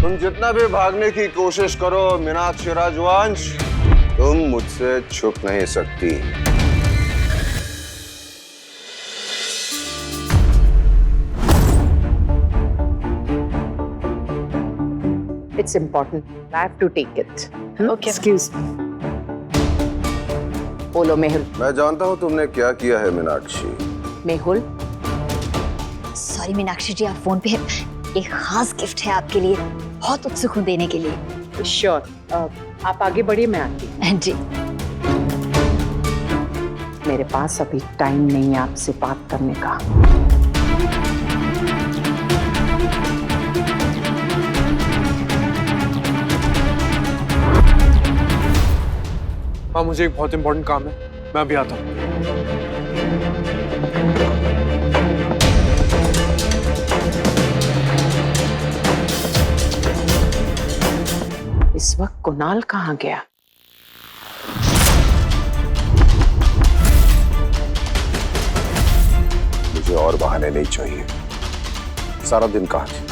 तुम जितना भी भागने की कोशिश करो मीनाक्षी राजवंश, तुम मुझसे छुप नहीं सकती। It's important. I have to take it. Okay. Excuse me. बोलो मेहुल। मैं जानता हूँ तुमने क्या किया है मीनाक्षी। मेहुल, सॉरी मीनाक्षी जी, आप फोन पे एक खास गिफ्ट है आपके लिए, बहुत उत्सुक हूँ देने के लिए। श्योर। आप आगे बढ़िए, मैं आती हूँ। जी। मेरे पास अभी टाइम नहीं है आपसे बात करने का। हाँ, मुझे एक बहुत इंपॉर्टेंट काम है, मैं अभी आता हूँ। इस वक्त कुणाल कहाँ गया? मुझे और बहाने नहीं चाहिए। सारा दिन कहाँ थी?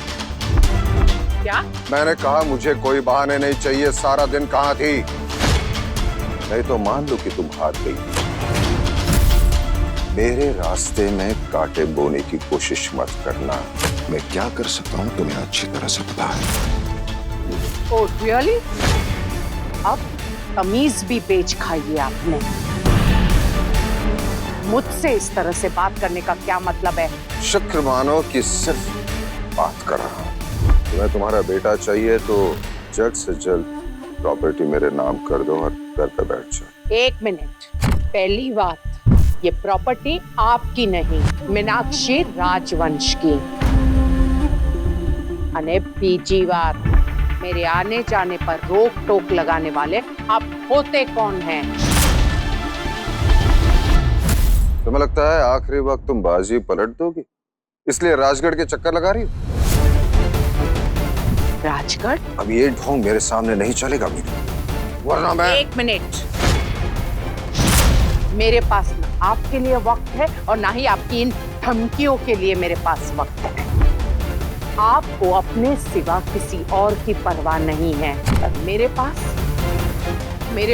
क्या? मैंने कहा मुझे कोई बहाने नहीं चाहिए। सारा दिन कहाँ थी? नहीं तो मान लो कि तुम हार गई। मेरे रास्ते में कांटे बोने की कोशिश मत करना। मैं क्या कर सकता हूँ तुम्हें अच्छी तरह से पता है। Oh, really? अब तमीज भी बेच खाई है आपने। मुझसे इस तरह से बात करने का क्या मतलब है? शुक्र मानो कि सिर्फ बात कर रहा हूँ। तुम्हें तुम्हारा बेटा चाहिए तो जल्द से जल्द प्रॉपर्टी मेरे नाम कर दो और घर पे बैठ जाओ। एक मिनट। पहली बात, ये प्रॉपर्टी आपकी नहीं, मीनाक्षी राजवंश की। अने बीजी बात, मेरे आने जाने पर रोक टोक लगाने वाले आप होते कौन हैं? तुम्हें लगता है आखिरी वक्त तुम बाजी पलट दोगी, इसलिए राजगढ़ के चक्कर लगा रही हो? राजगढ़? अब ये ढोंग मेरे सामने नहीं चलेगा मीनू, वरना मैं। एक मिनट। मेरे पास ना आपके लिए वक्त है और ना ही आपकी इन धमकियों के लिए मेरे पास वक्त है। आपको अपने सिवा किसी और की परवाह नहीं है, पर मेरे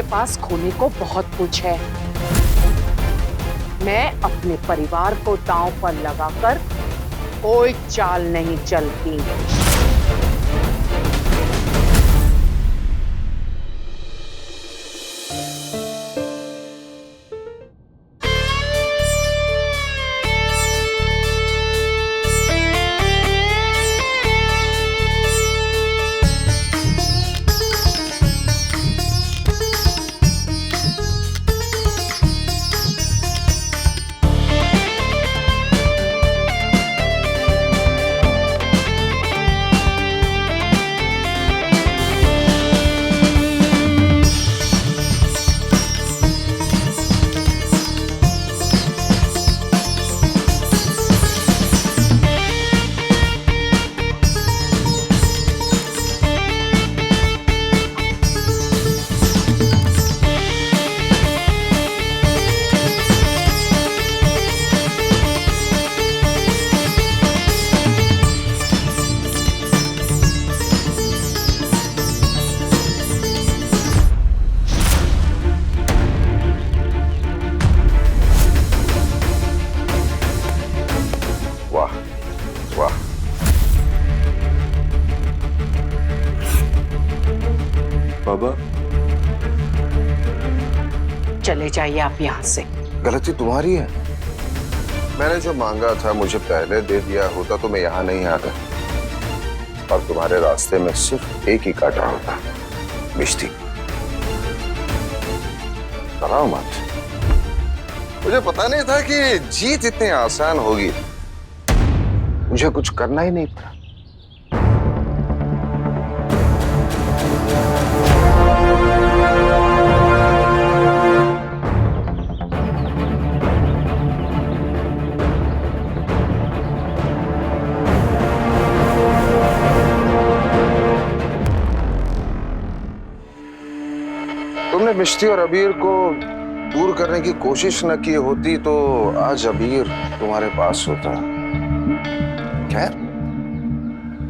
पास खोने को बहुत कुछ है। मैं अपने परिवार को दांव पर लगाकर कोई चाल नहीं चलती। बाबा, चले जाइए आप यहाँ से। गलती तुम्हारी है। मैंने जो मांगा था मुझे पहले दे दिया होता तो मैं यहाँ नहीं आता, और तुम्हारे रास्ते में सिर्फ एक ही कांटा होता, मिष्टी। डराओ मत। मुझे पता नहीं था कि जीत इतनी आसान होगी। मुझे कुछ करना ही नहीं पड़ा। तुमने मिष्टी और अबीर को दूर करने की कोशिश न की होती तो आज अबीर तुम्हारे पास होता। खैर,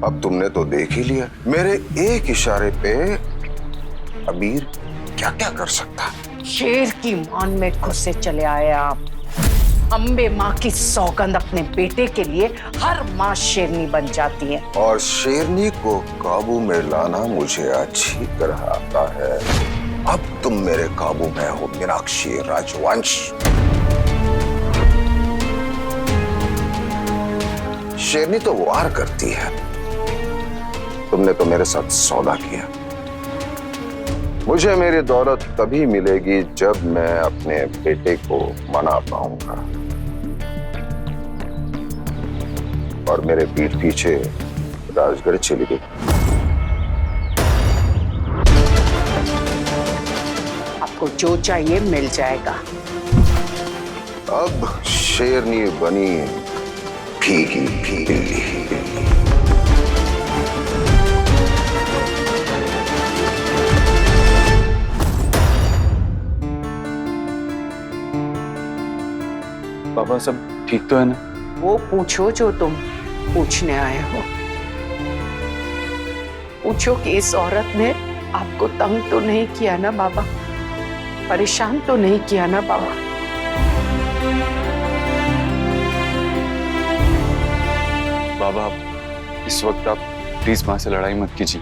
अब तुमने तो देख ही लिया, मेरे एक इशारे पे अबीर क्या क्या कर सकता है। शेर की मान में घुसे चले आए आप। अम्बे माँ की सौगंध, अपने बेटे के लिए हर माँ शेरनी बन जाती है। और शेरनी को काबू में लाना मुझे अच्छी तरह आता है। अब तुम मेरे काबू में हो मीनाक्षी राजवंश। शेरनी तो वार करती है, तुमने तो मेरे साथ सौदा किया। मुझे मेरी दौलत तभी मिलेगी जब मैं अपने बेटे को मना पाऊंगा। और मेरे पीठ पीछे राजगढ़ चली गई। आपको जो चाहिए मिल जाएगा। अब शेरनी बनी भीगी बिल्ली। पापा सब ठीक तो है ना? वो पूछो जो तुम पूछने आए हो। पूछो कि इस औरत ने आपको तंग तो नहीं किया ना बाबा, परेशान तो नहीं किया ना बाबा। बाबा इस वक्त आप प्लीज माँ से लड़ाई मत कीजिए।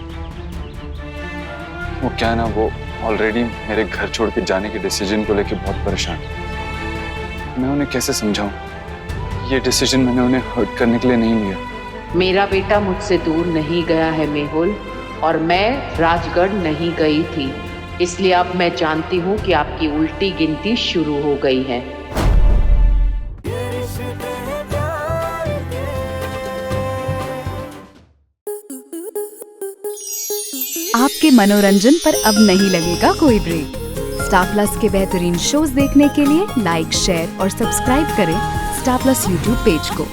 वो क्या है ना, वो ऑलरेडी मेरे घर छोड़ के जाने के डिसीजन को लेके बहुत परेशान है। मैं उन्हें कैसे समझाऊं? ये डिसीजन मैंने उन्हें हर्ट करने के लिए नहीं लिया। मेरा बेटा मुझसे दूर नहीं गया है मेहुल, और मैं राजगढ़ नहीं गई थी, इसलिए अब मैं जानती हूँ कि आपकी उल्टी गिनती शुरू हो गई है। आपके मनोरंजन पर अब नहीं लगेगा कोई ब्रेक। स्टार प्लस के बेहतरीन शोज देखने के लिए लाइक, शेयर और सब्सक्राइब करें स्टार प्लस यूट्यूब पेज को।